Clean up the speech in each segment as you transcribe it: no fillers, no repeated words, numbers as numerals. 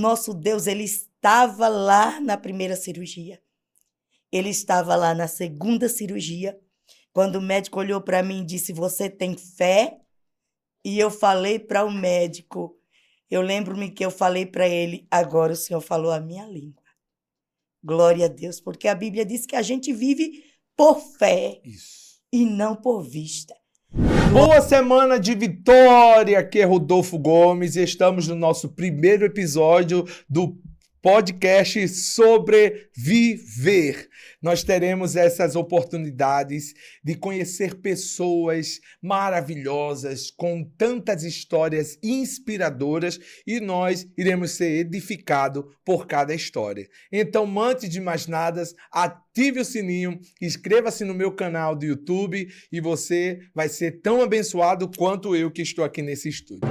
Nosso Deus, ele estava lá na primeira cirurgia. Ele estava lá na segunda cirurgia. Quando o médico olhou para mim e disse: "Você tem fé?" E eu falei para o médico, eu lembro-me que eu falei para ele: "Agora o senhor falou a minha língua." Glória a Deus, porque a Bíblia diz que a gente vive por fé Isso. e não por vista. Boa semana de vitória, aqui é Rodolfo Gomes e estamos no nosso primeiro episódio do podcast Sobreviver. Nós teremos essas oportunidades de conhecer pessoas maravilhosas, com tantas histórias inspiradoras e nós iremos ser edificados por cada história. Então, antes de mais nada, ative o sininho, inscreva-se no meu canal do YouTube e você vai ser tão abençoado quanto eu que estou aqui nesse estúdio.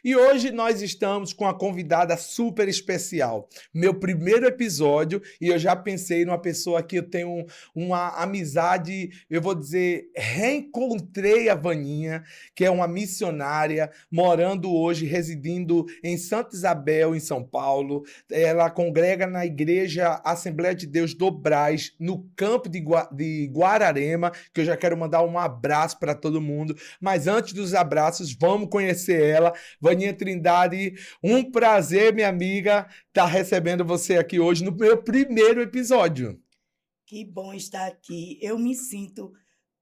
E hoje nós estamos com uma convidada super especial. Meu primeiro episódio e eu já pensei numa pessoa que eu tenho uma amizade, eu vou dizer, reencontrei a Vaninha, que é uma missionária, morando hoje, residindo em Santa Isabel, em São Paulo. Ela congrega na Igreja Assembleia de Deus do Brás, no campo de Guararema, que eu já quero mandar um abraço para todo mundo. Mas antes dos abraços, vamos conhecer ela. Vaninha Trindade, um prazer, minha amiga, estar recebendo você aqui hoje no meu primeiro episódio. Que bom estar aqui. Eu me sinto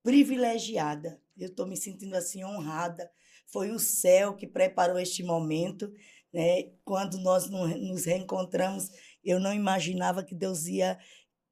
privilegiada. Eu estou me sentindo assim honrada. Foi o céu que preparou este momento, né? Quando nós nos reencontramos, eu não imaginava que Deus ia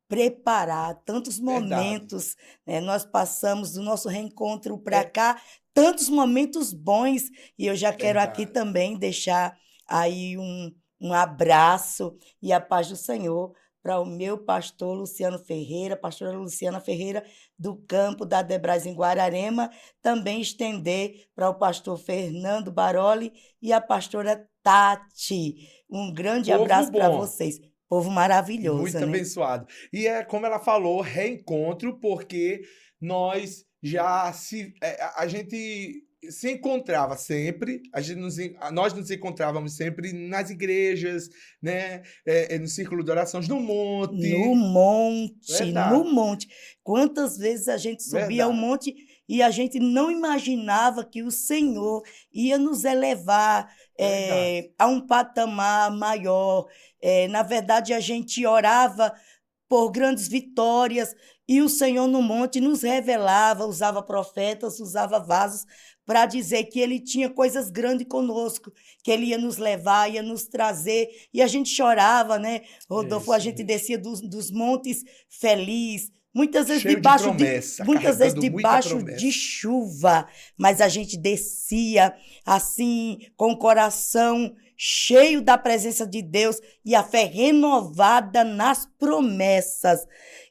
preparar tantos Verdade. momentos, né? Nós passamos do nosso reencontro para É cá, tantos momentos bons, e eu já quero aqui verdade. também deixar aí um abraço e a paz do Senhor para o meu pastor Luciano Ferreira, pastora Luciana Ferreira, do campo da Debrais em Guararema, também estender para o pastor Fernando Baroli e a pastora Tati. Um grande Povo abraço para bom. vocês. Povo maravilhoso, Muito né? abençoado. E é como ela falou, reencontro, porque nós já a gente se encontrava sempre, nós nos encontrávamos sempre nas igrejas, né? No círculo de orações, no No monte. monte, no Verdade, monte. Quantas vezes a gente subia ao verdade, monte e a gente não imaginava que o Senhor ia nos elevar verdade. a um patamar maior. Na verdade, a gente orava por grandes vitórias e o Senhor no monte nos revelava, usava profetas, usava vasos para dizer que ele tinha coisas grandes conosco, que ele ia nos levar, ia nos trazer, e a gente chorava, né? É Rodolfo, a isso gente mesmo. descia dos montes feliz, Cheio de promessa, muitas vezes carregando muita debaixo de promessa. chuva, mas a gente descia assim com o coração cheio da presença de Deus e a fé renovada nas promessas.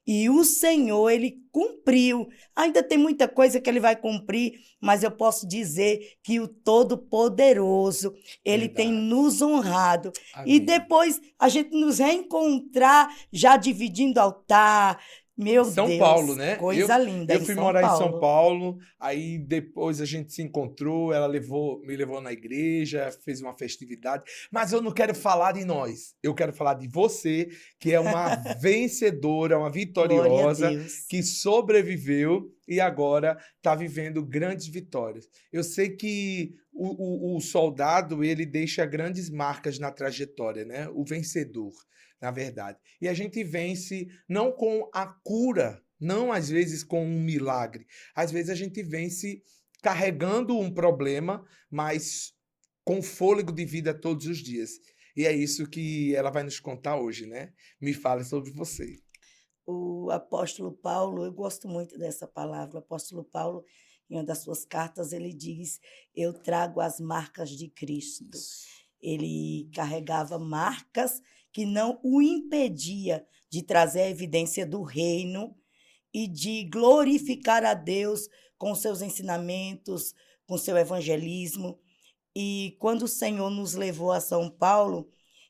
E o Senhor, ele cumpriu. Ainda tem muita coisa que ele vai cumprir, mas eu posso dizer que o Todo-Poderoso, ele tem Verdade. nos honrado. E Amém. depois a gente nos reencontrar já dividindo altar. Meu São Paulo, Deus, né? coisa linda Eu em fui São morar em São Paulo. Paulo, aí depois a gente se encontrou, ela me levou na igreja, fez uma festividade, mas eu não quero falar de nós, eu quero falar de você, que é uma vencedora, uma Glória a vitoriosa, Deus. que sobreviveu e agora está vivendo grandes vitórias. Eu sei que o soldado, ele deixa grandes marcas na trajetória, né? O vencedor, na verdade. E a gente vence não com a cura, não às vezes com um milagre. Às vezes a gente vence carregando um problema, mas com fôlego de vida todos os dias. E é isso que ela vai nos contar hoje, né? Me fale sobre você. O apóstolo Paulo, eu gosto muito dessa palavra. O apóstolo Paulo, em uma das suas cartas, ele diz: "Eu trago as marcas de Cristo." Isso. Ele carregava marcas que não o impedia de trazer a evidência do reino e de glorificar a Deus com seus ensinamentos, com seu evangelismo. E quando o Senhor nos levou a São Paulo,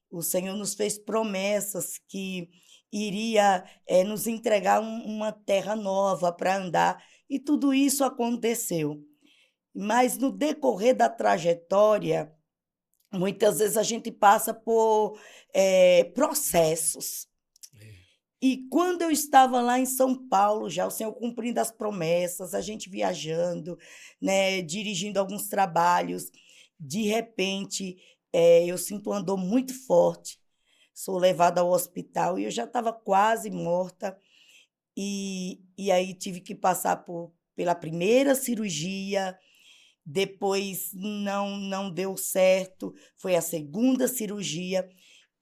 o Senhor nos fez promessas que iria, nos entregar uma terra nova para andar, e tudo isso aconteceu. Mas no decorrer da trajetória, muitas vezes a gente passa por processos. É. E quando eu estava lá em São Paulo, já o Senhor cumprindo as promessas, a gente viajando, né, dirigindo alguns trabalhos, de repente, eu sinto uma dor muito forte, sou levada ao hospital e eu já estava quase morta, e aí tive que passar pela primeira cirurgia, depois não deu certo, foi a segunda cirurgia,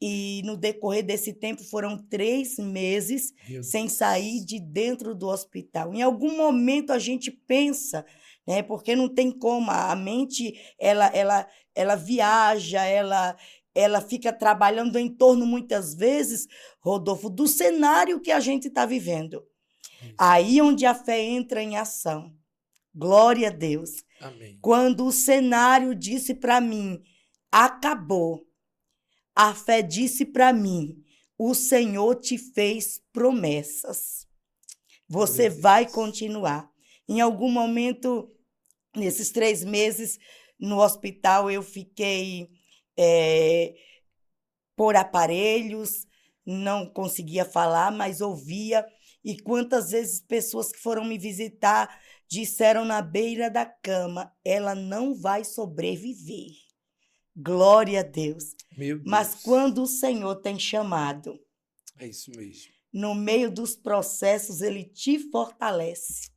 e no decorrer desse tempo foram 3 meses Meu sem sair Deus. de dentro do hospital. Em algum momento a gente pensa, né, porque não tem como, a mente ela viaja, ela fica trabalhando em torno, muitas vezes, Rodolfo, do cenário que a gente está vivendo. Isso. Aí onde a fé entra em ação. Glória a Deus. Amém. Quando o cenário disse para mim, acabou, a fé disse para mim, o Senhor te fez promessas. Glória a Você vai Deus. continuar. Em algum momento, nesses 3 meses no hospital, eu fiquei eh, por aparelhos, não conseguia falar, mas ouvia. E quantas vezes pessoas que foram me visitar disseram na beira da cama: ela não vai sobreviver. Glória a Deus. Meu Mas Deus. quando o Senhor tem chamado, É isso mesmo. no meio dos processos, ele te fortalece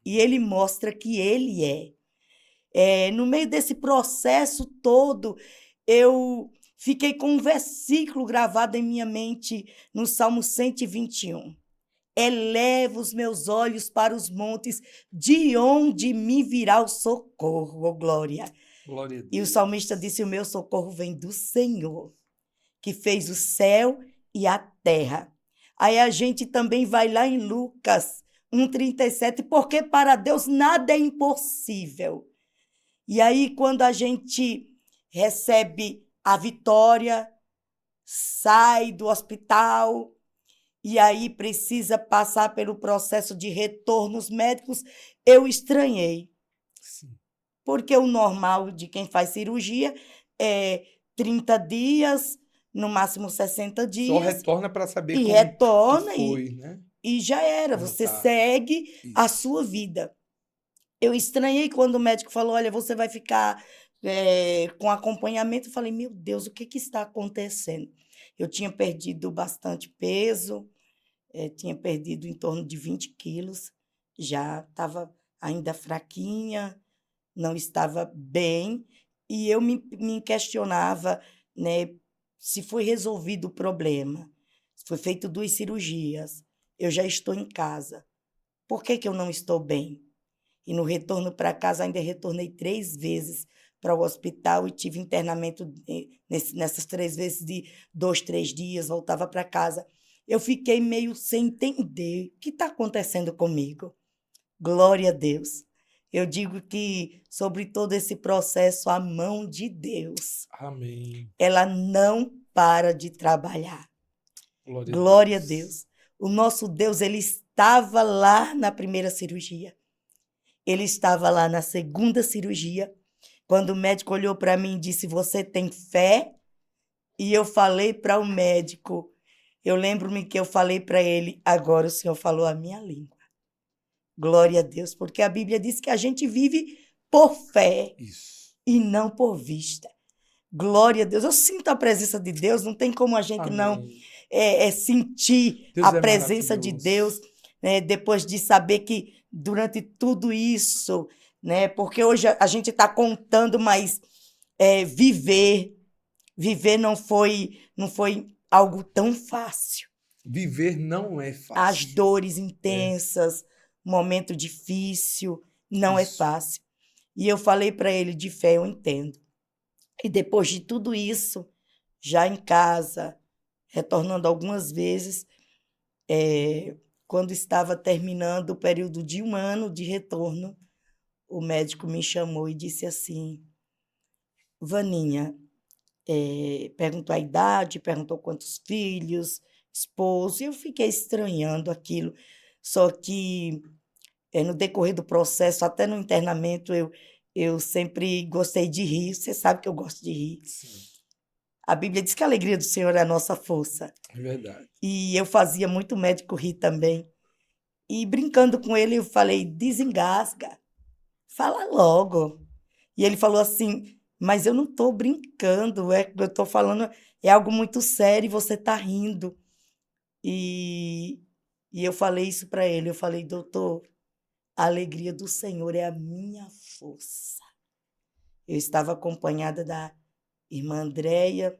e ele mostra que ele é. No meio desse processo todo, eu fiquei com um versículo gravado em minha mente no Salmo 121. Eleva os meus olhos para os montes, de onde me virá o socorro, oh glória. Glória a E o salmista Deus. disse: o meu socorro vem do Senhor, que fez o céu e a terra. Aí a gente também vai lá em Lucas 1,37, porque para Deus nada é impossível. E aí, quando a gente recebe a vitória, sai do hospital, e aí precisa passar pelo processo de retornos médicos, eu estranhei, Sim. porque o normal de quem faz cirurgia é 30 dias, no máximo 60 Só dias, retorna para saber e como que retorna foi, né? e já era, Como você tá. segue a Isso. sua vida. Eu estranhei quando o médico falou: olha, você vai ficar com acompanhamento. Eu falei: meu Deus, o que, que está acontecendo? Eu tinha perdido bastante peso, tinha perdido em torno de 20 quilos, já estava ainda fraquinha, não estava bem, e eu me questionava, né, se foi resolvido o problema, se foi feito 2 cirurgias, eu já estou em casa, por que, que eu não estou bem? E no retorno para casa, ainda retornei 3 vezes para o hospital e tive internamento nessas 3 vezes de 2, 3 dias, voltava para casa. Eu fiquei meio sem entender o que está acontecendo comigo. Glória a Deus. Eu digo que sobre todo esse processo, a mão de Deus, Amém. ela não para de trabalhar. Glória a Glória a Deus. Deus. O nosso Deus, ele estava lá na primeira cirurgia. Ele estava lá na segunda cirurgia, quando o médico olhou para mim e disse: você tem fé? E eu falei para o médico, eu lembro-me que eu falei para ele: agora o Senhor falou a minha língua. Glória a Deus, porque a Bíblia diz que a gente vive por fé Isso. e não por vista. Glória a Deus. Eu sinto a presença de Deus, não tem como a gente não Amém. sentir a Deus é presença de Deus, maravilhoso. né, depois de saber que durante tudo isso, né, porque hoje a gente está contando, mas viver não foi algo tão fácil. Viver não é As fácil. dores É intensas, momento difícil, não é isso. fácil. E eu falei para ele: de fé eu entendo. E depois de tudo isso, já em casa, retornando algumas vezes, quando estava terminando o período de 1 ano de retorno, o médico me chamou e disse assim: Vaninha, perguntou a idade, perguntou quantos filhos, esposo, e eu fiquei estranhando aquilo. Só que no decorrer do processo, até no internamento, Eu sempre gostei de rir, você sabe que eu gosto de rir. Sim, A Bíblia diz que a alegria do Senhor é a nossa força. é verdade. E eu fazia muito médico rir também. E brincando com ele, eu falei: desengasga, fala logo. E ele falou assim: mas eu não estou brincando, eu estou falando, é algo muito sério e você está rindo. E, e eu falei isso para ele: eu falei, doutor, a alegria do Senhor é a minha força. Eu estava acompanhada da irmã Andréia,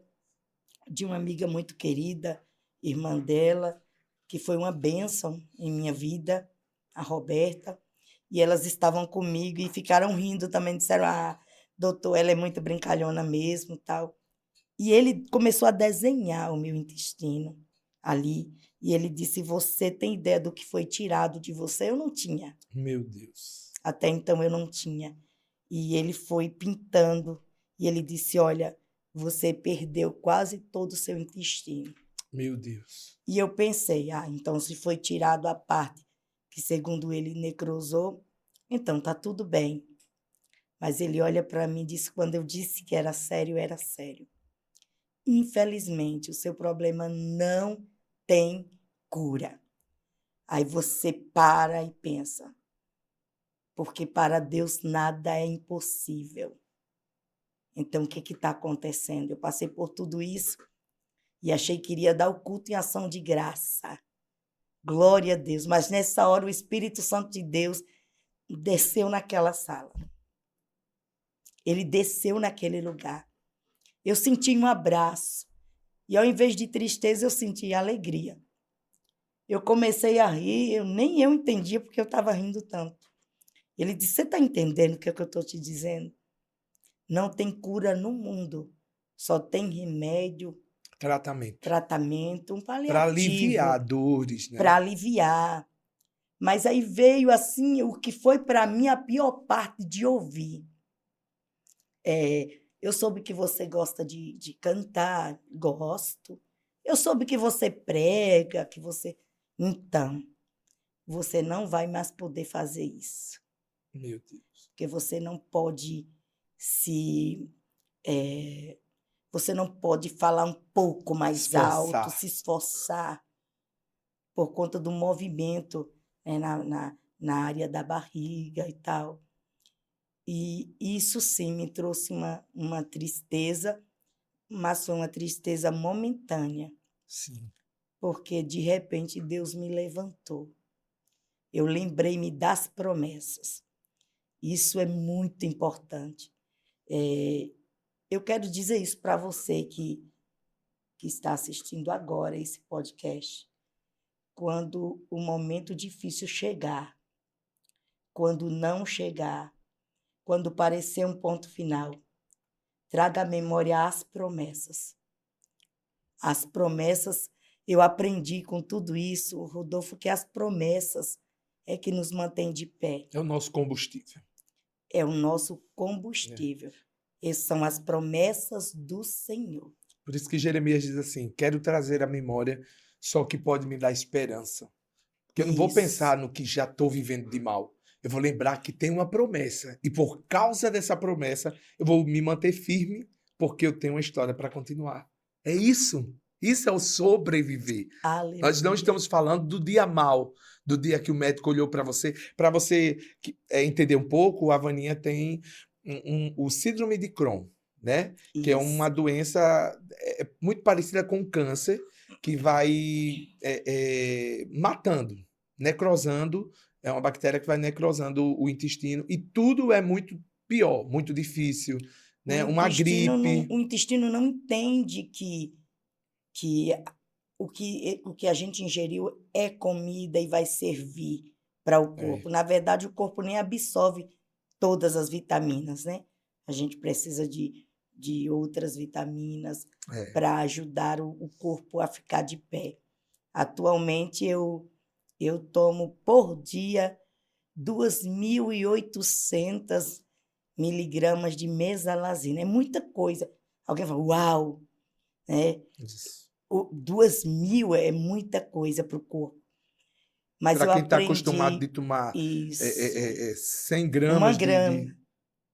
de uma amiga muito querida, irmã dela, que foi uma bênção em minha vida, a Roberta, e elas estavam comigo e ficaram rindo também, disseram, doutor, ela é muito brincalhona mesmo, tal. E ele começou a desenhar o meu intestino ali, e ele disse, você tem ideia do que foi tirado de você? Eu não tinha. Meu Deus. Até então eu não tinha. E ele foi pintando, e ele disse, olha, você perdeu quase todo o seu intestino. Meu Deus. E eu pensei, então se foi tirado a parte que, segundo ele, necrosou, então tá tudo bem. Mas ele olha para mim e disse, quando eu disse que era sério, era sério. Infelizmente, o seu problema não tem cura. Aí você para e pensa, porque para Deus nada é impossível. Então, o que está acontecendo? Eu passei por tudo isso e achei que iria dar o culto em ação de graça. Glória a Deus. Mas nessa hora o Espírito Santo de Deus desceu naquela sala. Ele desceu naquele lugar. Eu senti um abraço. E ao invés de tristeza, eu senti alegria. Eu comecei a rir, nem eu entendia porque eu estava rindo tanto. Ele disse, você está entendendo o que é que eu estou te dizendo? Não tem cura no mundo. Só tem remédio, Tratamento. tratamento, um Para aliviar paliativo, dores, né? para aliviar. Mas aí veio assim o que foi para mim a pior parte de ouvir. Eu soube que você gosta de cantar, gosto. Eu soube que você prega, que você. Então, você não vai mais poder fazer isso. Meu Deus. Porque você não pode se. Você não pode falar um pouco mais alto, Esforçar. se esforçar por conta do movimento, né, na área da barriga e tal. E isso sim me trouxe uma tristeza, mas foi uma tristeza momentânea, Sim. porque de repente Deus me levantou. Eu lembrei-me das promessas. Isso é muito importante. Eu quero dizer isso para você que está assistindo agora esse podcast. Quando o momento difícil chegar, quando não chegar, quando parecer um ponto final, traga à memória as promessas. As promessas, eu aprendi com tudo isso, Rodolfo, que as promessas é que nos mantém de pé. É o nosso combustível. É o nosso É. combustível. Essas são as promessas do Senhor. Por isso que Jeremias diz assim: quero trazer à memória só o que pode me dar esperança. Porque eu não vou Isso. pensar no que já estou vivendo de mal. Eu vou lembrar que tem uma promessa. E por causa dessa promessa, eu vou me manter firme, porque eu tenho uma história para continuar. É isso. Isso é o sobreviver. Nós não Aleluia. estamos falando do dia mal, do dia que o médico olhou para você. Para você entender um pouco, a Vaninha tem o síndrome de Crohn, né? Que é uma Isso. doença muito parecida com o câncer, que vai matando, necrosando. É uma bactéria que vai necrosando o intestino e tudo é muito pior, muito difícil, né? Uma gripe. O intestino não entende que o que a gente ingeriu é comida e vai servir para o corpo. É, Na verdade, o corpo nem absorve todas as vitaminas, né? A gente precisa de outras vitaminas é. para ajudar o corpo a ficar de pé. Atualmente, eu tomo por dia 2.800 miligramas de mesalazina. É muita coisa. Alguém fala, uau! Né? Isso. 2.000 é muita coisa para o corpo. Mas Para eu quem está acostumado aprendi de tomar isso. 100 Uma gramas grama.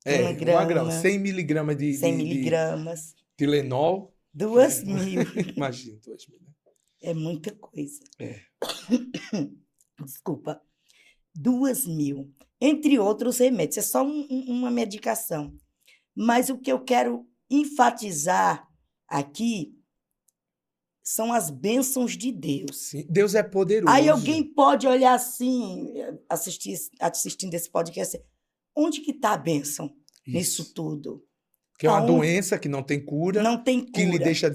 uma 1 grama, grama, 100 miligramas 100 de miligramas, Tilenol. 2.000. Imagina, 2.000. É muita coisa. É. Desculpa. 2.000. Entre outros remédios. É só uma medicação. Mas o que eu quero enfatizar aqui são as bênçãos de Deus. Sim, Deus é poderoso. Aí alguém pode olhar assim, assistindo esse podcast, onde que está a bênção nisso Isso. tudo? Que é uma Aonde? doença que não tem cura, Não tem que lhe cura. deixa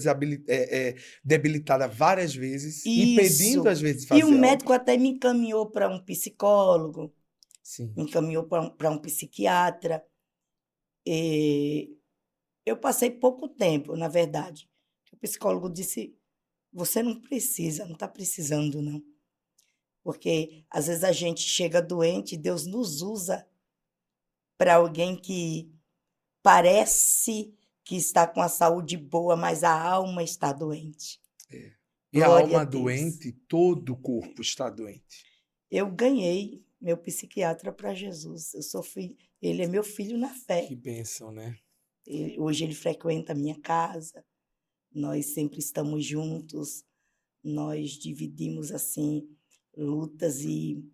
debilitada várias vezes, impedindo, Isso. às vezes, de E fazer o algo. médico até me encaminhou para um psicólogo, Sim. me encaminhou para um psiquiatra. E eu passei pouco tempo, na verdade. O psicólogo disse: você não precisa, não está precisando, não. Porque às vezes a gente chega doente e Deus nos usa para alguém que parece que está com a saúde boa, mas a alma está doente. E a Glória a alma Deus. doente, todo o corpo está doente. Eu ganhei meu psiquiatra para Jesus. Ele é meu filho na fé. Que bênção, né? Hoje ele frequenta a minha casa. Nós sempre estamos juntos. Nós dividimos assim lutas e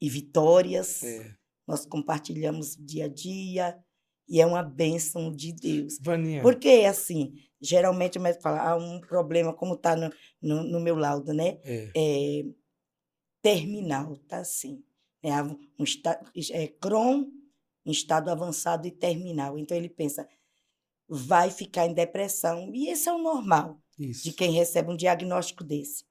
vitórias. É. Nós compartilhamos dia a dia e é uma bênção de Deus. Vaninha, Porque, assim, geralmente o médico fala, um problema, como está no meu laudo, né? É terminal, tá assim. Crohn, em estado avançado e terminal. Então, ele pensa, vai ficar em depressão. E esse é o normal isso. de quem recebe um diagnóstico desse.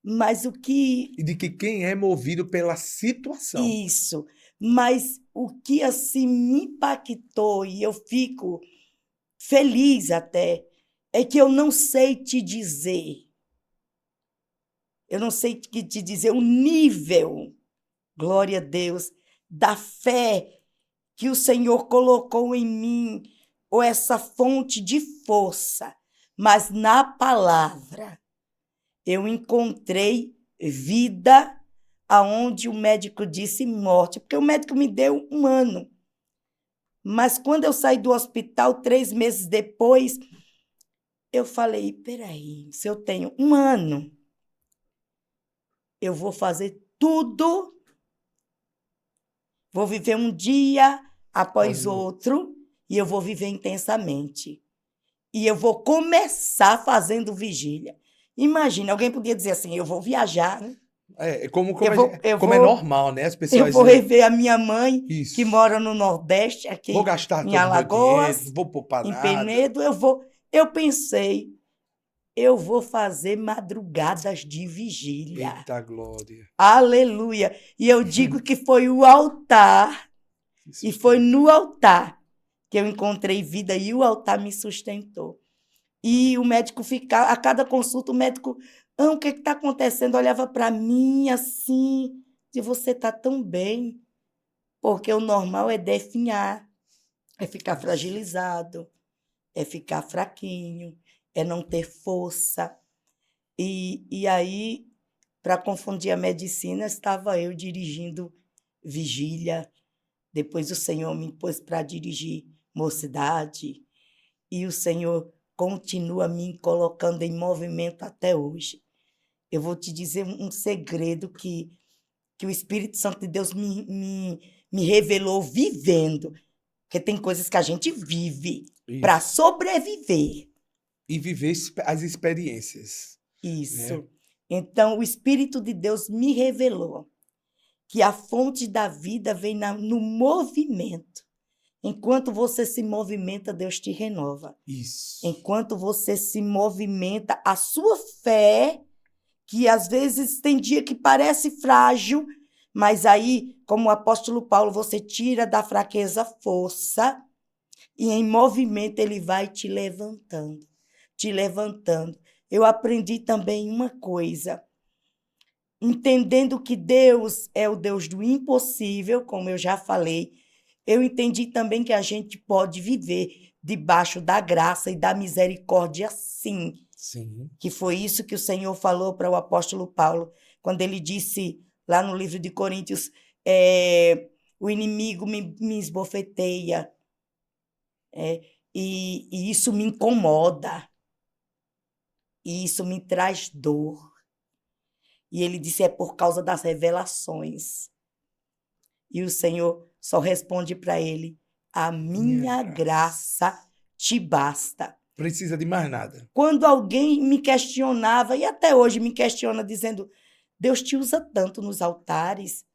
Mas o que... E de que quem é movido pela situação. Isso. Mas o que, assim, me impactou, e eu fico feliz até, é que eu não sei te dizer. Eu não sei te dizer o nível, glória a Deus, da fé que o Senhor colocou em mim, ou essa fonte de força. Mas na palavra eu encontrei vida aonde o médico disse morte, porque o médico me deu 1 ano. Mas quando eu saí do hospital, 3 meses depois, eu falei, peraí, se eu tenho 1 ano, eu vou fazer tudo, vou viver um dia após outro, e eu vou viver intensamente. E eu vou começar fazendo vigília. Imagina, alguém podia dizer assim, eu vou viajar, né? Como é normal, né? As pessoas eu vou rever a minha mãe, isso. que mora no Nordeste, aqui vou gastar em todo Alagoas, meu dinheiro, vou poupar em nada. Penedo. Eu pensei, eu vou fazer madrugadas de vigília. Eita glória. Aleluia. E eu digo que foi o altar, e foi no altar que eu encontrei vida, e o altar me sustentou. E o médico a cada consulta, o médico, o que está acontecendo? Olhava para mim assim, de você está tão bem, porque o normal é definhar, é ficar fragilizado, é ficar fraquinho, é não ter força. E aí, para confundir a medicina, estava eu dirigindo vigília, depois o Senhor me pôs para dirigir mocidade, e o Senhor continua me colocando em movimento até hoje. Eu vou te dizer um segredo que o Espírito Santo de Deus me revelou vivendo, porque tem coisas que a gente vive para sobreviver. E viver as experiências. Isso. Né? Então, o Espírito de Deus me revelou que a fonte da vida vem no movimento. Enquanto você se movimenta, Deus te renova. Isso. Enquanto você se movimenta, a sua fé, que às vezes tem dia que parece frágil, mas aí, como o apóstolo Paulo, você tira da fraqueza força e em movimento ele vai te levantando, te levantando. Eu aprendi também uma coisa, entendendo que Deus é o Deus do impossível, como eu já falei, eu entendi também que a gente pode viver debaixo da graça e da misericórdia, sim. Sim. Que foi isso que o Senhor falou para o apóstolo Paulo, quando ele disse lá no livro de Coríntios, o inimigo me esbofeteia. E isso me incomoda. E isso me traz dor. E ele disse, é por causa das revelações. E o Senhor só responde para ele, a minha graça te basta. Precisa de mais nada. Quando alguém me questionava, e até hoje me questiona, dizendo, Deus te usa tanto nos altares.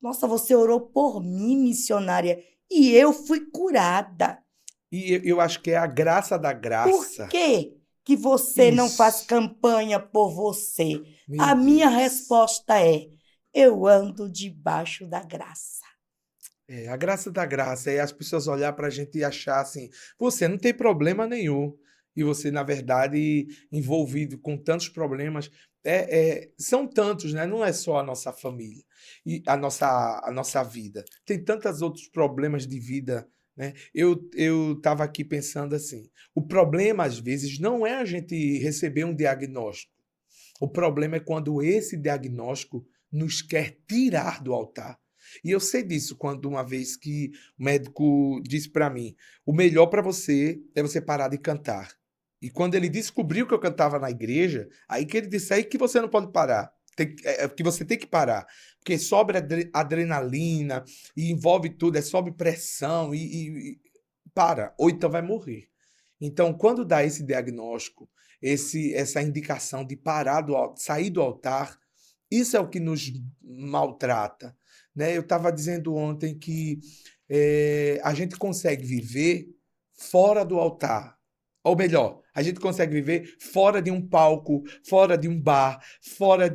Nossa, você orou por mim, missionária, e eu fui curada. E eu acho que é a graça da graça. Por que que você não faz Isso. campanha por você? Meu A minha Deus. resposta é, eu ando debaixo da graça. A graça da graça é as pessoas olhar para a gente e achar assim, você não tem problema nenhum. E você, na verdade, envolvido com tantos problemas, são tantos, né? Não é só a nossa família e a nossa vida. Tem tantos outros problemas de vida, né? Eu estava aqui pensando assim, o problema, às vezes, não é a gente receber um diagnóstico. O problema é quando esse diagnóstico nos quer tirar do altar. E eu sei disso quando uma vez que o médico disse para mim, o melhor para você é você parar de cantar. E quando ele descobriu que eu cantava na igreja, aí que ele disse aí que você não pode parar. Que você tem que parar. Porque sobe adrenalina e envolve tudo, sobe pressão e para, ou então vai morrer. Então, quando dá esse diagnóstico, essa indicação de parar sair do altar, isso é o que nos maltrata, né? Eu estava dizendo ontem que a gente consegue viver fora do altar. Ou melhor, a gente consegue viver fora de um palco, fora de um bar, fora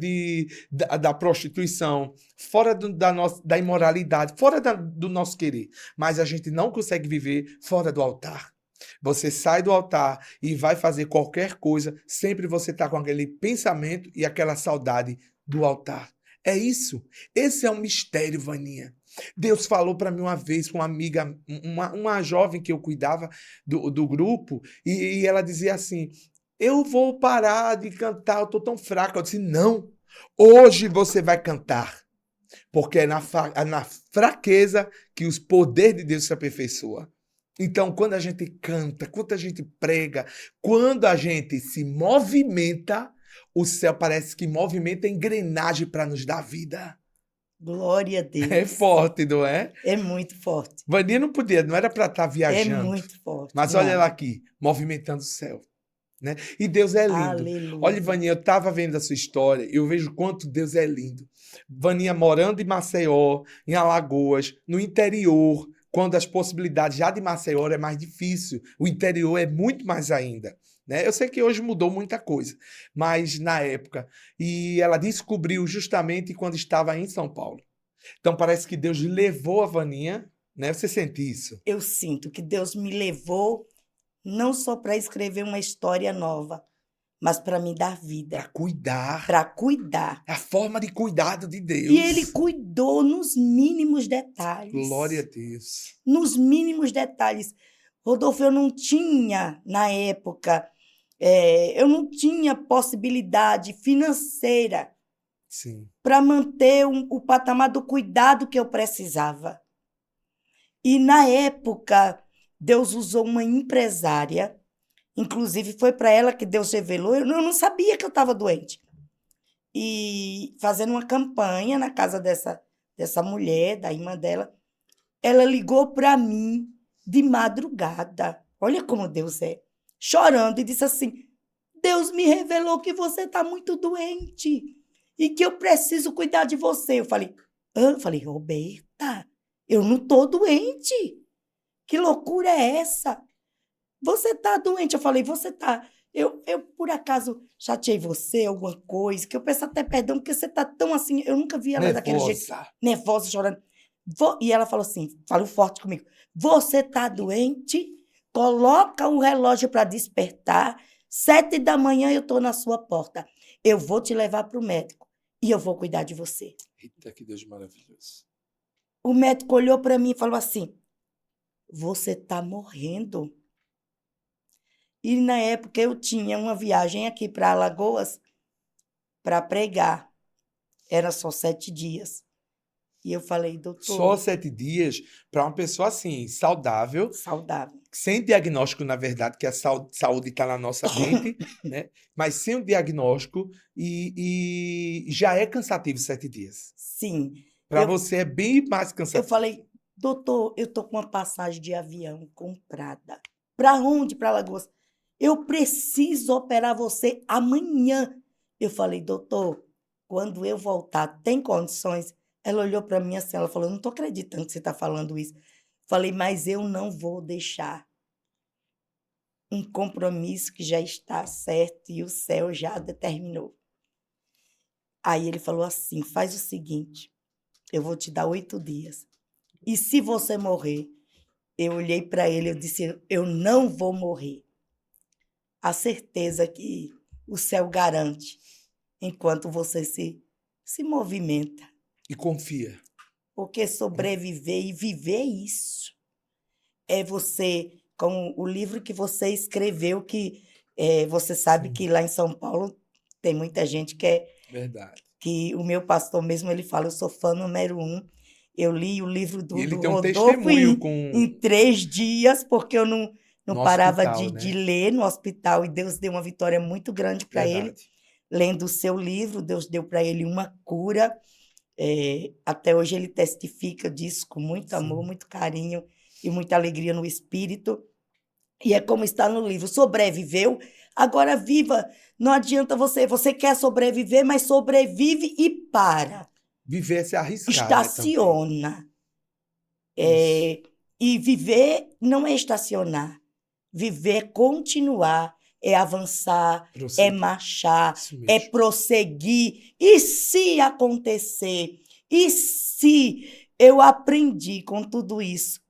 da prostituição, fora da imoralidade, fora do nosso querer. Mas a gente não consegue viver fora do altar. Você sai do altar e vai fazer qualquer coisa, sempre você está com aquele pensamento e aquela saudade do altar. É isso. Esse é um mistério, Vaninha. Deus falou para mim uma vez com uma amiga, uma jovem que eu cuidava do grupo, e ela dizia assim: eu vou parar de cantar, eu estou tão fraca. Eu disse: não, hoje você vai cantar, porque é na fraqueza que os poderes de Deus se aperfeiçoam. Então, quando a gente canta, quando a gente prega, quando a gente se movimenta, o céu parece que movimenta a engrenagem para nos dar vida. Glória a É Deus. forte, não é? É muito forte. Vaninha não podia, não era para estar É viajando. muito forte. Mas olha Não. ela aqui, movimentando o céu. Né? E Deus é lindo. Aleluia. Olha, Vaninha, eu estava vendo a sua história, eu vejo quanto Deus é lindo. Vaninha morando em Maceió, em Alagoas, no interior, quando as possibilidades já de Maceió é mais difícil, o interior é muito mais ainda. Né? Eu sei que hoje mudou muita coisa, mas na época, e ela descobriu justamente quando estava em São Paulo. Então parece que Deus levou a Vaninha, né? Você sente isso? Eu sinto que Deus me levou não só para escrever uma história nova, mas para me dar Para vida, cuidar. para cuidar. É a forma de cuidado de E Ele Deus. cuidou nos mínimos detalhes. Glória a Deus. Nos mínimos detalhes. Rodolfo, eu não tinha, na época, eu não tinha possibilidade financeira Sim. para manter o patamar do cuidado que eu precisava. E, na época, Deus usou uma empresária, inclusive foi para ela que Deus revelou, eu não sabia que eu estava doente. E fazendo uma campanha na casa dessa mulher, da irmã dela, ela ligou para mim de madrugada. Olha como Deus é. Chorando e disse assim: Deus me revelou que você está muito doente e que eu preciso cuidar de você. Eu falei, Roberta, eu não estou doente. Que loucura é essa? Você está doente? Eu falei, você está. Eu, por acaso, chateei você, alguma coisa, que eu peço até perdão, porque você está tão assim. Eu nunca vi ela daquele jeito, Nervosa. nervosa, chorando. E ela falou assim, falou forte comigo. Você está doente? Coloca o relógio para despertar. 7 da manhã eu estou na sua porta. Eu vou te levar para o médico e eu vou cuidar de você. Eita, que Deus maravilhoso. O médico olhou para mim e falou assim, você está morrendo. E na época eu tinha uma viagem aqui para Alagoas para pregar. Era só 7 dias. E eu falei, Só doutor, 7 dias para uma pessoa assim, saudável, saudável. sem diagnóstico, na verdade, que a saúde está na nossa mente, né? Mas sem o diagnóstico e já é cansativo 7 dias. Sim. Para Eu, você é bem mais eu cansativo. falei, doutor, eu tô com uma passagem de avião comprada. Para onde? Para Alagoas. Eu preciso operar você amanhã. Eu falei, doutor, quando eu voltar, tem condições? Ela olhou para mim assim, ela falou, não estou acreditando que você está falando isso. Falei, mas eu não vou deixar um compromisso que já está certo e o céu já determinou. Aí ele falou assim, faz o seguinte, eu vou te dar 8 dias. E se você morrer? Eu olhei para ele, eu disse, eu não vou morrer. A certeza que o céu garante enquanto você se movimenta. E confia. Porque sobreviver e viver isso é você, com o livro que você escreveu, que você sabe Sim. que lá em São Paulo tem muita gente Verdade. que o meu pastor mesmo, ele fala, eu sou fã número 1. Eu li o livro E ele do tem um Rodolfo testemunho em 3 dias, porque eu não no parava hospital, de né? ler no hospital, e Deus deu uma vitória muito grande para ele. Verdade. Lendo o seu livro, Deus deu para ele uma cura. Até hoje ele testifica disso com muito amor, Sim. muito carinho e muita alegria no espírito. E é como está no livro, sobreviveu, agora viva. Não adianta você quer sobreviver, mas sobrevive e para. Viver é se arriscar, né, também. Estaciona. Isso. E viver não é estacionar. Viver é continuar, é avançar, é Prosseguir. marchar, Isso é mesmo. prosseguir. E se acontecer? E se eu aprendi com tudo isso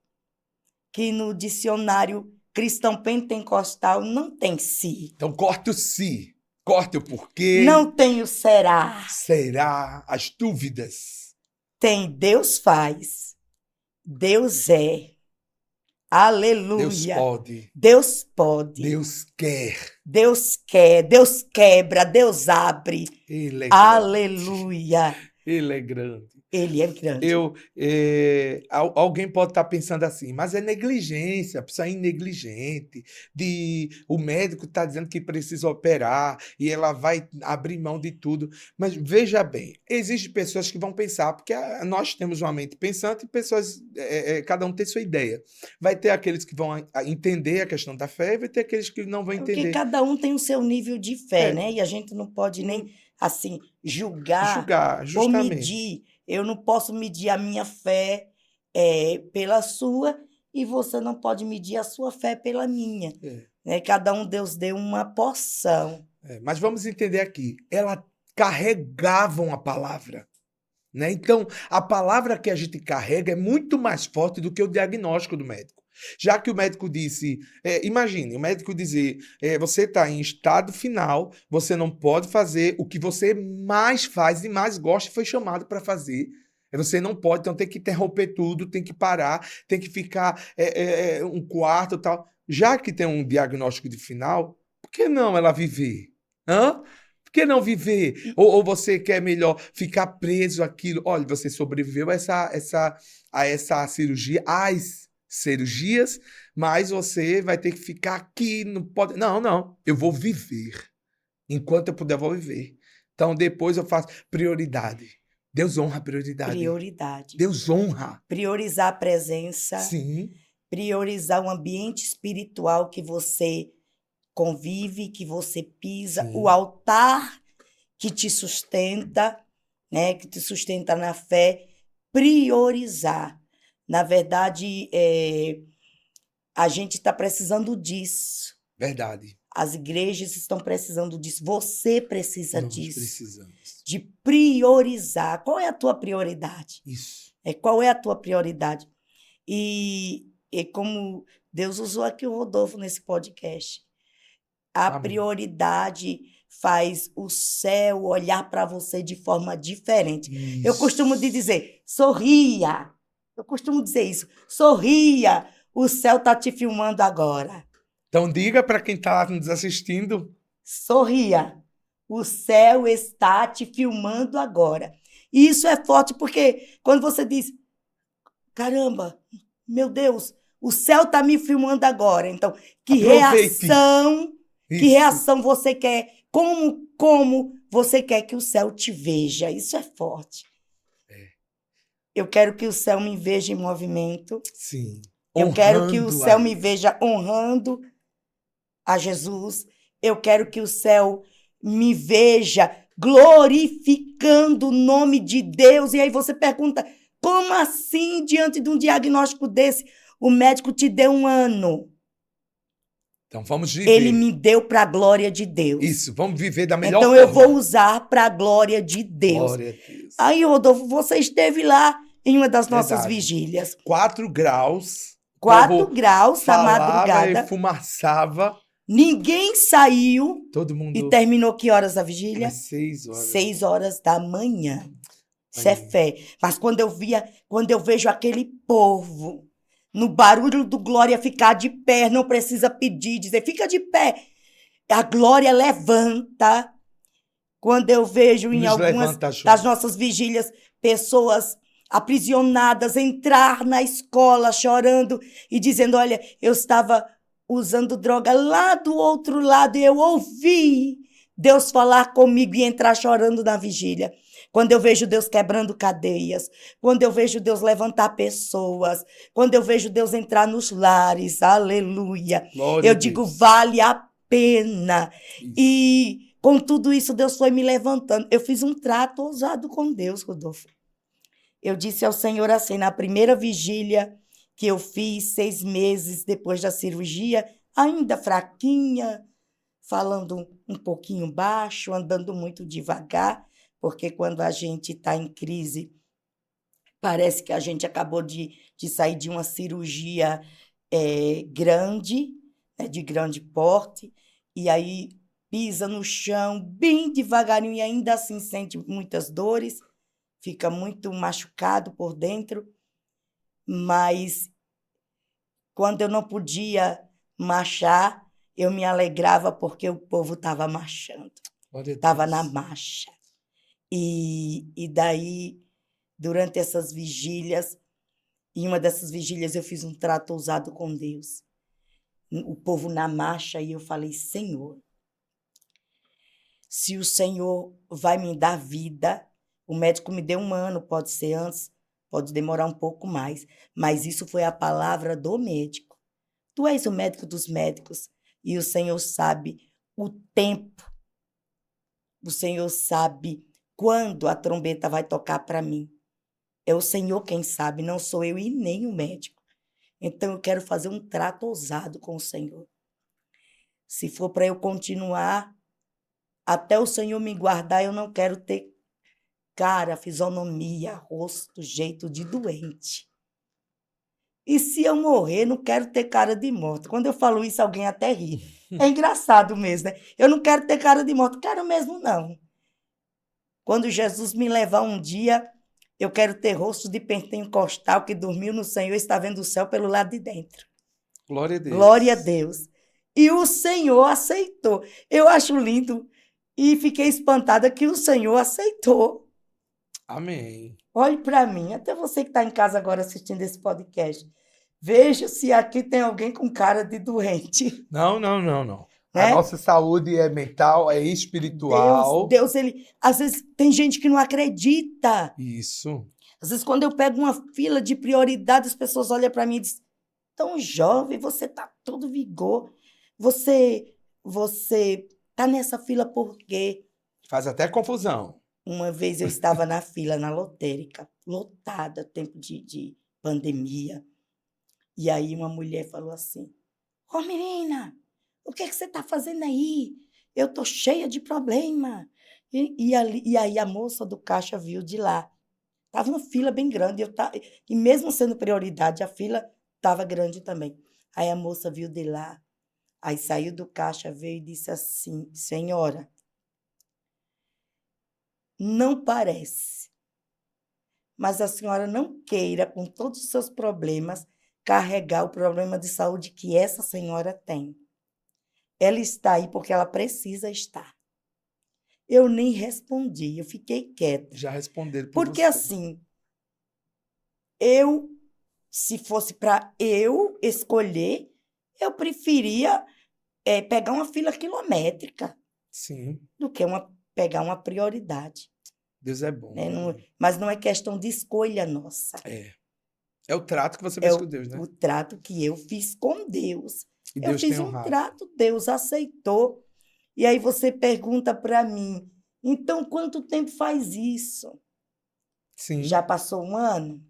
que no dicionário cristão pentecostal não tem se, Então, corte o se, corte o porquê, não tem o será, será, as dúvidas. tem Deus faz, Deus é. Deus Aleluia. pode, Deus pode. Deus quer. Deus quer, Deus quebra, Deus abre. Ele é grande. Aleluia. Ele é grande. Ele é grande. Alguém pode estar pensando assim, mas é negligência, precisa ir negligente, o médico está dizendo que precisa operar e ela vai abrir mão de tudo. Mas veja bem, existem pessoas que vão pensar, porque nós temos uma mente pensante e pessoas, cada um tem sua ideia. Vai ter aqueles que vão entender a questão da fé e vai ter aqueles que não vão Porque entender. cada um tem o seu nível de fé, É. né? E a gente não pode nem, assim, julgar Julgar, ou justamente. medir. Eu não posso medir a minha fé pela sua e você não pode medir a sua fé pela minha. Né? Cada um, Deus deu uma porção. Mas vamos entender aqui. Ela carregavam a palavra. Né? Então, a palavra que a gente carrega é muito mais forte do que o diagnóstico do médico. Já que o médico disse, imagine, o médico dizer, você está em estado final, você não pode fazer o que você mais faz e mais gosta e foi chamado para fazer. Você não pode, então tem que interromper tudo, tem que parar, tem que ficar um quarto e tal. Já que tem um diagnóstico de final, por que não ela viver? Hã? Por que não viver? Ou você quer melhor ficar preso àquilo? Olha, você sobreviveu a essa cirurgia, às cirurgias, mas você vai ter que ficar aqui, não pode. Não, eu vou viver. Enquanto eu puder, eu vou viver. Então depois eu faço prioridade. Deus honra a prioridade. Prioridade. Deus honra. Priorizar a presença. Sim. Priorizar o ambiente espiritual que você convive, que você pisa, Sim. o altar que te sustenta, né, que te sustenta na fé, priorizar. Na verdade, a gente está precisando disso. Verdade. As igrejas estão precisando disso. Você precisa Nós disso. precisamos. De priorizar. Qual é a tua prioridade? Isso. Qual é a tua prioridade? E como Deus usou aqui o Rodolfo nesse podcast, a Amém. prioridade faz o céu olhar para você de forma diferente. Isso. Eu costumo dizer, sorria. Eu costumo dizer isso. Sorria. O céu está te filmando agora. Então diga para quem está nos assistindo. Sorria. O céu está te filmando agora. E isso é forte, porque quando você diz, caramba, meu Deus, o céu está me filmando agora. Então, que Aproveite. reação, que Isso. reação você quer? Como você quer que o céu te veja? Isso é forte. Eu quero que o céu me veja em movimento. Sim. Eu quero que o Honrando a céu me ele. veja honrando a Jesus. Eu quero que o céu me veja glorificando o nome de Deus. E aí você pergunta, como assim, diante de um diagnóstico desse, o médico te deu 1 ano? Então vamos Ele viver. me deu para a glória de Deus. Isso, vamos viver da melhor Então eu forma. vou usar para a glória de Deus. Glória a Deus. Aí, Rodolfo, você esteve lá em uma das nossas Verdade. vigílias. 4 graus. 4 Povo graus na falava e madrugada. fumaçava. Ninguém saiu. Todo E mundo terminou que horas a vigília? às 6 horas. 6 horas da manhã. Isso é Manhã. fé. Mas quando eu vejo aquele povo, no barulho do glória ficar de pé, não precisa pedir, dizer, fica de pé. A glória levanta. Quando eu vejo em Nos algumas levanta junto. das nossas vigílias pessoas aprisionadas entrar na escola chorando e dizendo, olha, eu estava usando droga lá do outro lado e eu ouvi Deus falar comigo e entrar chorando na vigília. Quando eu vejo Deus quebrando cadeias, quando eu vejo Deus levantar pessoas, quando eu vejo Deus entrar nos lares, aleluia. Glória Eu a digo, Deus. vale a pena. Isso. E com tudo isso, Deus foi me levantando. Eu fiz um trato ousado com Deus, Rodolfo. Eu disse ao Senhor assim, na primeira vigília que eu fiz, 6 meses depois da cirurgia, ainda fraquinha, falando um pouquinho baixo, andando muito devagar, porque quando a gente está em crise, parece que a gente acabou de sair de uma cirurgia grande, né, de grande porte, e aí pisa no chão bem devagarinho e ainda assim sente muitas dores, fica muito machucado por dentro, mas quando eu não podia marchar, eu me alegrava porque o povo estava marchando, Glória a estava na Deus. marcha. E daí, durante essas vigílias, em uma dessas vigílias eu fiz um trato ousado com Deus. O povo na marcha e eu falei, Senhor, se o Senhor vai me dar vida, o médico me deu 1 ano, pode ser antes, pode demorar um pouco mais, mas isso foi a palavra do médico. Tu és o médico dos médicos e o Senhor sabe o tempo, o Senhor sabe quando a trombeta vai tocar para mim. É o Senhor quem sabe, não sou eu e nem o médico. Então eu quero fazer um trato ousado com o Senhor. Se for para eu continuar até o Senhor me guardar, eu não quero ter cara, fisionomia, rosto, jeito de doente. E se eu morrer, não quero ter cara de morto. Quando eu falo isso, alguém até ri. É engraçado mesmo, né? Eu não quero ter cara de morto, quero mesmo não. Quando Jesus me levar um dia, eu quero ter rosto de pentecostal que dormiu no Senhor e está vendo o céu pelo lado de dentro. Glória a Deus. Glória a Deus. E o Senhor aceitou. Eu acho lindo e fiquei espantada que o Senhor aceitou. Amém. Olhe para mim, até você que está em casa agora assistindo esse podcast. Veja se aqui tem alguém com cara de doente, Não, não, não, não. A né? nossa saúde é mental, é espiritual. Deus, ele... Às vezes tem gente que não acredita. Isso. Às vezes quando eu pego uma fila de prioridade, as pessoas olham para mim e dizem, tão jovem, você está todo vigor. Você está nessa fila por quê? Faz até confusão. Uma vez eu estava na fila, na lotérica, lotada, tempo de pandemia. E aí uma mulher falou assim, ô menina, o que é que você está fazendo aí? Eu estou cheia de problema. E aí a moça do caixa viu de lá. Estava uma fila bem grande, e mesmo sendo prioridade, a fila estava grande também. Aí a moça viu de lá, aí saiu do caixa, veio e disse assim, senhora, não parece, mas a senhora não queira, com todos os seus problemas, carregar o problema de saúde que essa senhora tem. Ela está aí porque ela precisa estar. Eu nem respondi, eu fiquei quieta. Já responderam por Porque você. assim, se fosse para eu escolher, eu preferia pegar uma fila quilométrica Sim, do que pegar uma prioridade, Deus é bom, né? né? Mas não é questão de escolha nossa. É. É o trato que você É fez com Deus, né? o trato que eu fiz com Deus. E Eu Deus tem fiz um honrado. trato, Deus aceitou. E aí você pergunta para mim, então quanto tempo faz isso? Sim, Já passou um ano?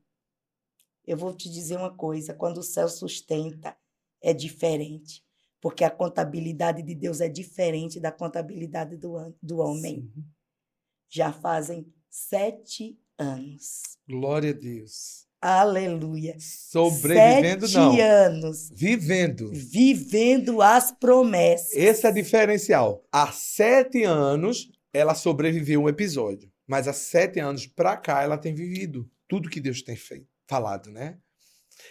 Eu vou te dizer uma coisa: quando o céu sustenta, é diferente. Porque a contabilidade de Deus é diferente da contabilidade do homem. sim. Já fazem 7 anos. Glória a Deus. Aleluia. Sobrevivendo, 7 não. anos Vivendo. vivendo as Esse é promessas. diferencial. Há 7 anos ela sobreviveu um episódio, mas há 7 anos pra cá ela tem vivido tudo que Deus tem feito, falado, né?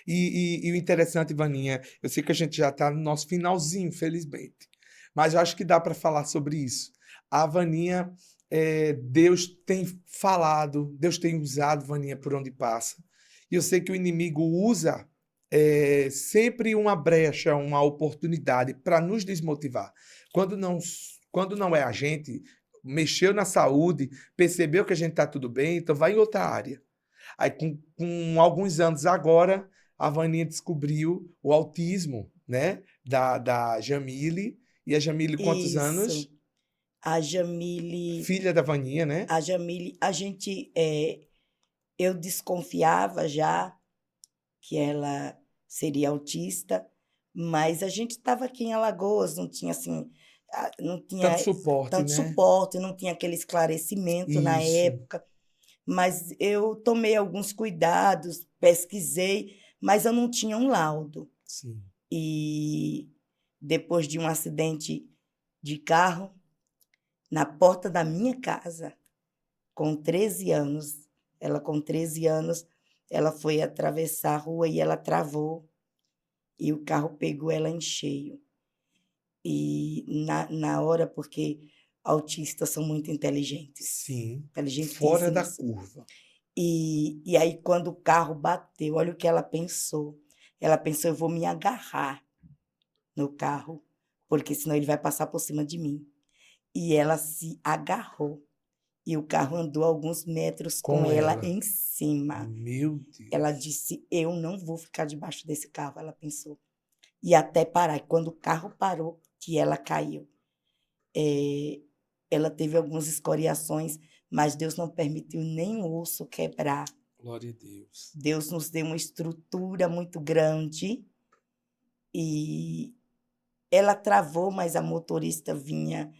E o interessante, Vaninha, eu sei que a gente já está no nosso finalzinho, felizmente, mas eu acho que dá para falar sobre isso. A Vaninha, Deus tem falado, Deus tem usado Vaninha por onde passa. E eu sei que o inimigo usa sempre uma brecha, uma oportunidade para nos desmotivar. Quando não é a gente, mexeu na saúde, percebeu que a gente está tudo bem, então vai em outra área. Aí, com alguns anos agora, a Vaninha descobriu o autismo, né? Da Jamile. E a Jamile, quantos Isso. anos? A Jamile, Filha da Vaninha, né? eu desconfiava já que ela seria autista, mas a gente estava aqui em Alagoas, não tinha assim, não tinha Tanto suporte, tanto né? suporte, não tinha aquele esclarecimento na Isso. época, mas eu tomei alguns cuidados, pesquisei, mas eu não tinha um laudo. Sim. E depois de um acidente de carro, na porta da minha casa, com 13 anos, ela com 13 anos, ela foi atravessar a rua e ela travou e o carro pegou ela em cheio. E na hora, porque autistas são muito inteligentes, Sim. Fora da inteligentíssimos. curva. E aí, quando o carro bateu, olha o que ela pensou. Ela pensou, eu vou me agarrar no carro, porque senão ele vai passar por cima de mim. E ela se agarrou. E o carro andou alguns metros com Com ela ela. em cima. Meu Ela Deus. disse: eu não vou ficar debaixo desse carro, ela pensou. E até parar. E quando o carro parou, que ela caiu. Ela teve algumas escoriações, mas Deus não permitiu nem o osso quebrar. Glória a Deus. Deus nos deu uma estrutura muito grande e ela travou, mas a motorista vinha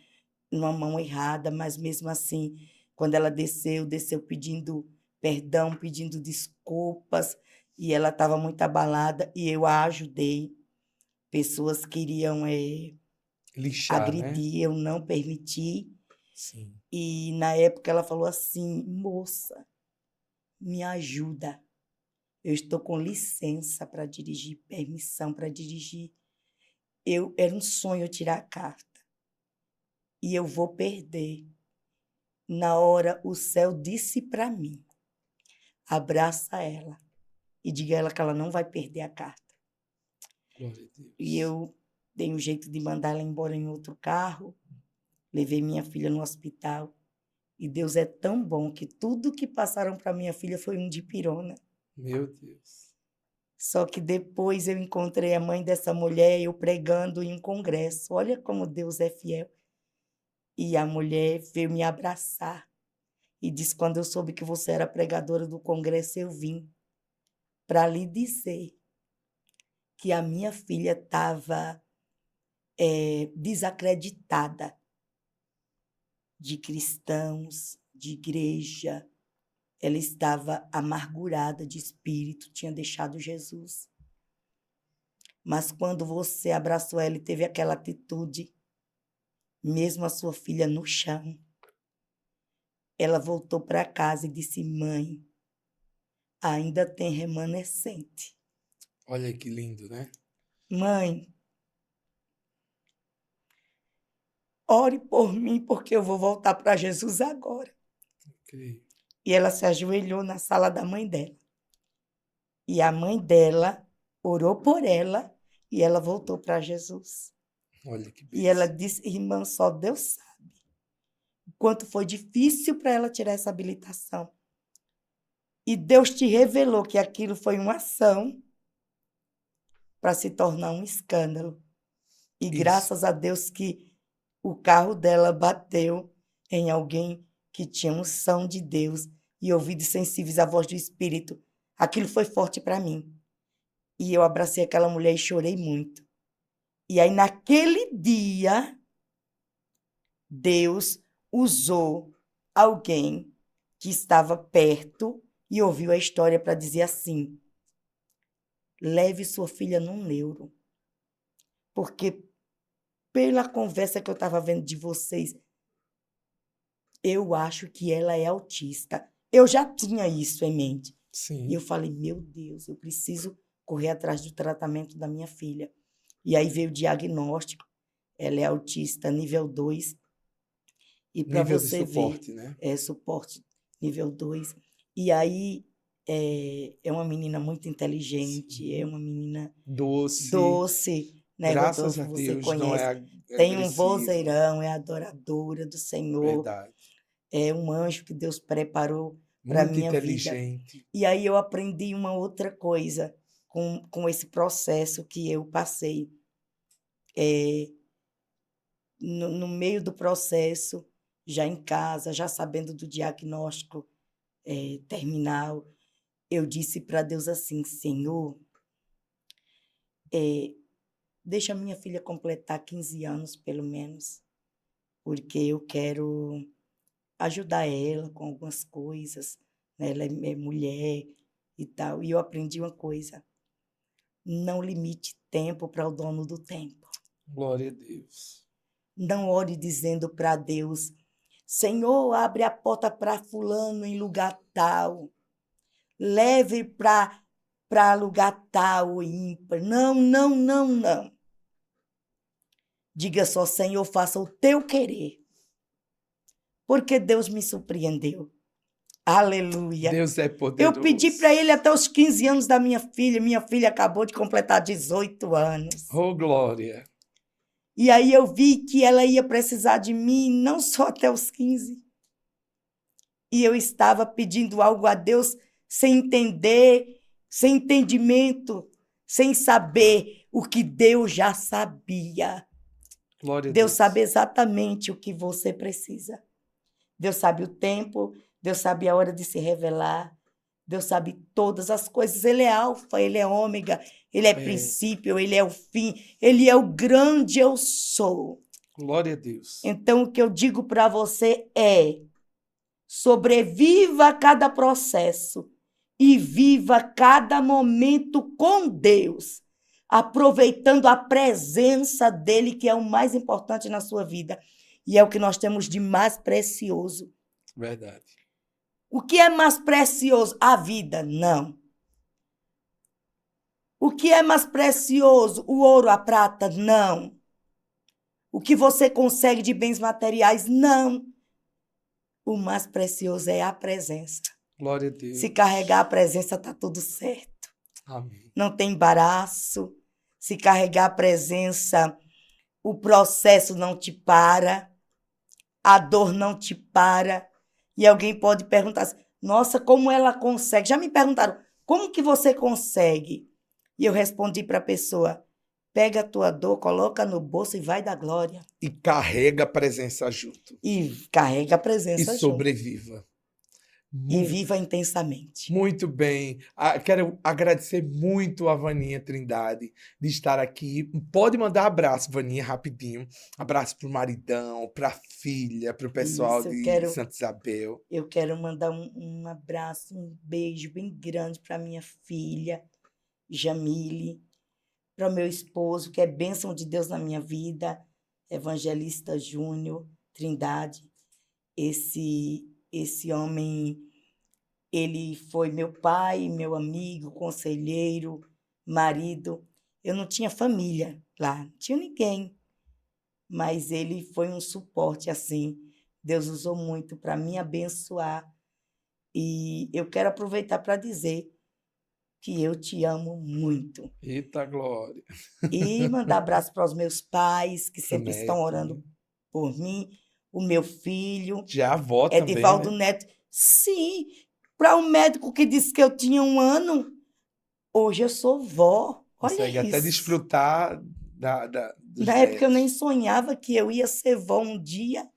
numa mão errada, mas mesmo assim, quando ela desceu pedindo perdão, pedindo desculpas, e ela estava muito abalada e eu a ajudei. Pessoas queriam Lixar, né? agredir, eu não permiti. Sim. E na época ela falou assim: moça, me ajuda. Eu estou com licença para dirigir, permissão para dirigir. Era um sonho eu tirar a carta. E eu vou perder. Na hora, o céu disse para mim: abraça ela e diga a ela que ela não vai perder a carta. Glória a E Deus. eu dei um jeito de mandar ela embora em outro carro, levei minha filha no hospital. E Deus é tão bom que tudo que passaram para minha filha foi um dipirona. Meu Deus. Só que depois eu encontrei a mãe dessa mulher, eu pregando em um congresso. Olha como Deus é fiel. E a mulher veio me abraçar e disse: quando eu soube que você era pregadora do congresso, eu vim para lhe dizer que a minha filha estava desacreditada de cristãos, de igreja. Ela estava amargurada de espírito, tinha deixado Jesus. Mas quando você abraçou ela e teve aquela atitude, mesmo a sua filha no chão, ela voltou para casa e disse: mãe, ainda tem remanescente. Olha que lindo, né? Mãe, ore por mim, porque eu vou voltar para Jesus agora. Ok. E ela se ajoelhou na sala da mãe dela. E a mãe dela orou por ela e ela voltou para Jesus. Olha que E ela bênção. disse, irmã, só Deus sabe o quanto foi difícil para ela tirar essa habilitação. E Deus te revelou que aquilo foi uma ação para se tornar um escândalo. E Isso. graças a Deus que o carro dela bateu em alguém que tinha unção de Deus e ouvidos sensíveis à voz do Espírito. Aquilo foi forte para mim. E eu abracei aquela mulher e chorei muito. E aí, naquele dia, Deus usou alguém que estava perto e ouviu a história para dizer assim: leve sua filha num neuro. Porque pela conversa que eu estava vendo de vocês, eu acho que ela é autista. Eu já tinha isso em mente. E eu Sim. falei, meu Deus, eu preciso correr atrás do tratamento da minha filha. E aí veio o diagnóstico. Ela é autista nível 2. E para Nível de você ver, suporte, né? é suporte nível 2. E aí é uma menina muito inteligente, é Sim. uma menina Doce. doce, né, Graças a Rodolfo? Você Deus, não conhece. é Tem um agressiva. vozeirão, é adoradora do Senhor, Verdade. é um anjo que Deus preparou para a Muito minha vida. inteligente. E aí eu aprendi uma outra coisa com esse processo que eu passei. No meio do processo, já em casa, já sabendo do diagnóstico terminal, eu disse para Deus assim: Senhor, deixa minha filha completar 15 anos, pelo menos, porque eu quero ajudar ela com algumas coisas, né? Ela é mulher e tal. E eu aprendi uma coisa: não limite tempo para o dono do tempo. Glória a Deus. Não ore dizendo para Deus: Senhor, abre a porta para fulano em lugar tal. Leve para lugar tal ou ímpar. Não, não, não, não. Diga só, Senhor, faça o teu querer. Porque Deus me surpreendeu. Aleluia. Deus é Eu pedi para ele poderoso. até os 15 anos da minha filha. Minha filha acabou de completar 18 anos. Oh, glória. E aí eu vi que ela ia precisar de mim não só até os 15. E eu estava pedindo algo a Deus sem entender, sem entendimento, sem saber o que Deus já sabia. Glória a Deus sabe Deus. exatamente o que você precisa. Deus sabe o tempo, Deus sabe a hora de se revelar, Deus sabe todas as coisas. Ele é alfa, ele é ômega, ele é É, princípio, ele é o fim, ele é o grande eu sou. glória a Deus. Então, o que eu digo para você é: sobreviva a cada processo e viva cada momento com Deus, aproveitando a presença dele, que é o mais importante na sua vida e é o que nós temos de mais precioso. Verdade. O que é mais precioso? A vida? Não. O que é mais precioso? O ouro, a prata? Não. O que você consegue de bens materiais? Não. O mais precioso é a presença. Glória a Se carregar a Deus. presença, está tudo certo. Amém. Não tem embaraço. Se carregar a presença, o processo não te para, a dor não te para. E alguém pode perguntar assim: nossa, como ela consegue? Já me perguntaram, como que você consegue? E eu respondi para a pessoa: pega a tua dor, coloca no bolso e vai dar glória. E carrega a presença junto. E carrega a E presença junto. sobreviva. E Mu- viva intensamente. Muito bem. Quero agradecer muito a Vaninha Trindade de estar aqui. Pode mandar abraço, Vaninha, rapidinho. Abraço pro maridão, pra filha, pro pessoal Isso, de Santa Isabel. eu quero mandar um abraço, um beijo bem grande para minha filha, Jamile, para o meu esposo, que é bênção de Deus na minha vida, Evangelista Júnior Trindade. Esse homem, ele foi meu pai, meu amigo, conselheiro, marido. Eu não tinha família lá, não tinha ninguém. mas ele foi um suporte assim. Deus usou muito para me abençoar. E eu quero aproveitar para dizer que eu te amo muito. Eita glória. E mandar abraço para os meus pais, que Seu sempre estão neto, né? orando por mim, o meu filho, Já a avó também, Edivaldo né? Neto. Sim, para um médico que disse que eu tinha 1 ano, hoje eu sou vó. Olha Consegue até isso. desfrutar dos Na época eu nem netos. sonhava que eu ia ser vó um dia,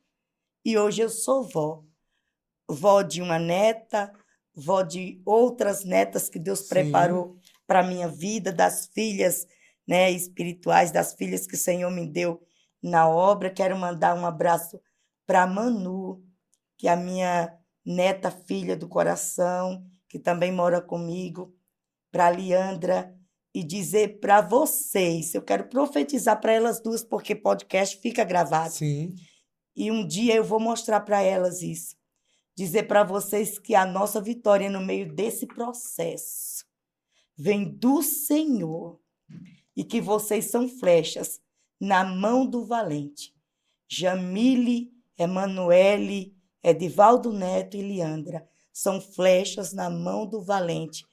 e hoje eu sou vó. Vó de uma neta, vó de outras netas que Deus Sim, preparou para a minha vida, das filhas, né, espirituais, das filhas que o Senhor me deu na obra. Quero mandar um abraço para Manu, que é a minha neta filha do coração, que também mora comigo, para Leandra, e dizer para vocês, eu quero profetizar para elas duas, porque podcast fica gravado, sim. e um dia eu vou mostrar para elas isso. Dizer para vocês que a nossa vitória no meio desse processo vem do Senhor e que vocês são flechas na mão do valente. Jamile, Emanuele, Edivaldo Neto e Leandra são flechas na mão do valente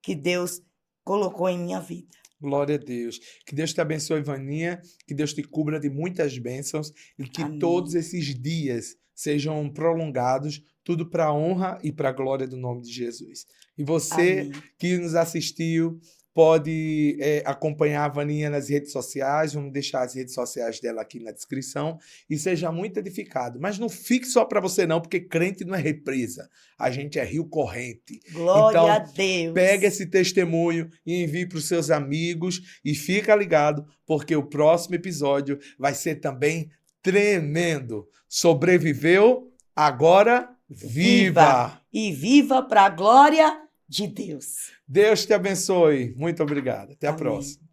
que Deus colocou em minha vida. Glória a Deus. Que Deus te abençoe, Vaninha. Que Deus te cubra de muitas bênçãos e que todos Amém. esses dias sejam prolongados, tudo para a honra e para a glória do nome de Jesus. E você Amém. que nos assistiu, pode acompanhar a Vaninha nas redes sociais. Vamos deixar as redes sociais dela aqui na descrição. E seja muito edificado. Mas não fique só para você, não, porque crente não é represa. A gente é rio corrente. Glória a Então, pega Deus. esse testemunho e envie para os seus amigos e fica ligado, porque o próximo episódio vai ser também tremendo. Sobreviveu, agora Viva viva! e viva para a glória de Deus. Deus te abençoe. Muito obrigado. Até a Amém. próxima.